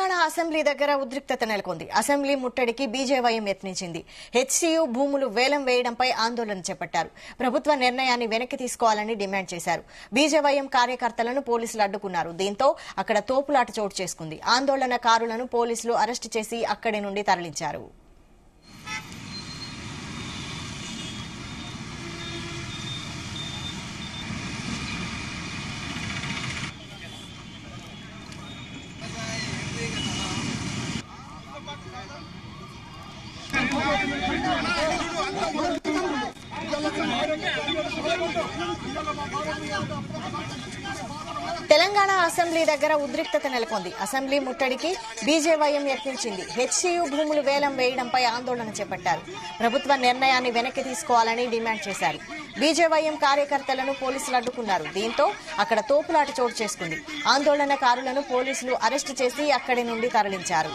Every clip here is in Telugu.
తెలంగాణ అసెంబ్లీ దగ్గర ఉద్రిక్తత నెలకొంది. అసెంబ్లీ ముట్టడికి బీజేవైఎం యత్నించింది. హెచ్సీయూ భూములు వేలం వేయడంపై ఆందోళన చేపట్టారు. ప్రభుత్వ నిర్ణయాన్ని వెనక్కి తీసుకోవాలని డిమాండ్ చేశారు. బీజేవైఎం కార్యకర్తలను పోలీసులు అడ్డుకున్నారు. దీంతో అక్కడ తోపులాట చోటు చేసుకుంది. ఆందోళనకారులను పోలీసులు అరెస్టు చేసి అక్కడి నుండి తరలించారు. తెలంగాణ అసెంబ్లీ దగ్గర ఉద్రిక్తత నెలకొంది. అసెంబ్లీ ముట్టడికి బీజేవైఎం యత్నించింది. హెచ్సీయూ భూములు వేలం వేయడంపై ఆందోళన చేపట్టారు. ప్రభుత్వ నిర్ణయాన్ని వెనక్కి తీసుకోవాలని డిమాండ్ చేశారు. బీజేవైఎం కార్యకర్తలను పోలీసులు అడ్డుకున్నారు. దీంతో అక్కడ తోపులాట చోటు చేసుకుంది. ఆందోళనకారులను పోలీసులు అరెస్టు చేసి అక్కడి నుండి తరలించారు.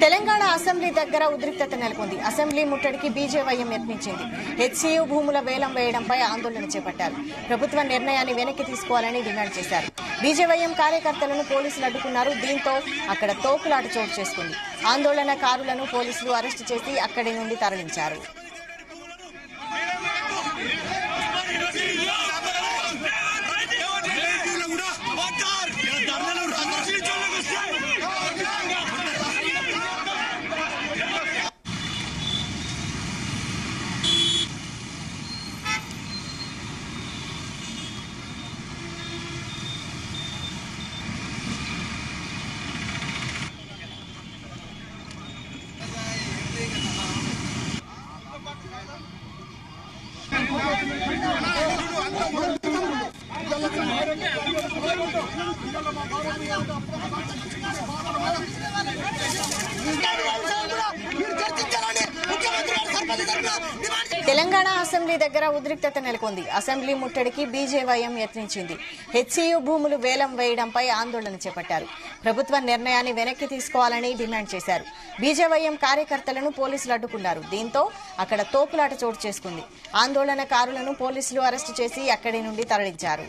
తెలంగాణ అసెంబ్లీ దగ్గర ఉద్రిక్తత నెలకొంది. అసెంబ్లీ ముట్టడికి బీజేవైఎం యత్నించింది. హెచ్సీయూ భూముల వేలం వేయడంపై ఆందోళన చేపట్టారు. ప్రభుత్వ నిర్ణయాన్ని వెనక్కి తీసుకోవాలని డిమాండ్ చేశారు. బీజేవైఎం కార్యకర్తలను పోలీసులు అడ్డుకున్నారు. దీంతో అక్కడ తోపులాట చోటు చేసుకుంది. ఆందోళనకారులను పోలీసులు అరెస్టు చేసి అక్కడి నుండి తరలించారు. తెలంగాణ అసెంబ్లీ దగ్గర ఉద్రిక్తత నెలకొంది. అసెంబ్లీ ముట్టడికి బీజేవైఎం యత్నించింది. హెచ్సీయూ భూములు వేలం వేయడంపై ఆందోళన చేపట్టారు. ప్రభుత్వ నిర్ణయాన్ని వెనక్కి తీసుకోవాలని డిమాండ్ చేశారు. బీజేవైఎం కార్యకర్తలను పోలీసులు అడ్డుకున్నారు. దీంతో అక్కడ తోపులాట చోటు చేసుకుంది. ఆందోళనకారులను పోలీసులు అరెస్టు చేసి అక్కడి నుండి తరలించారు.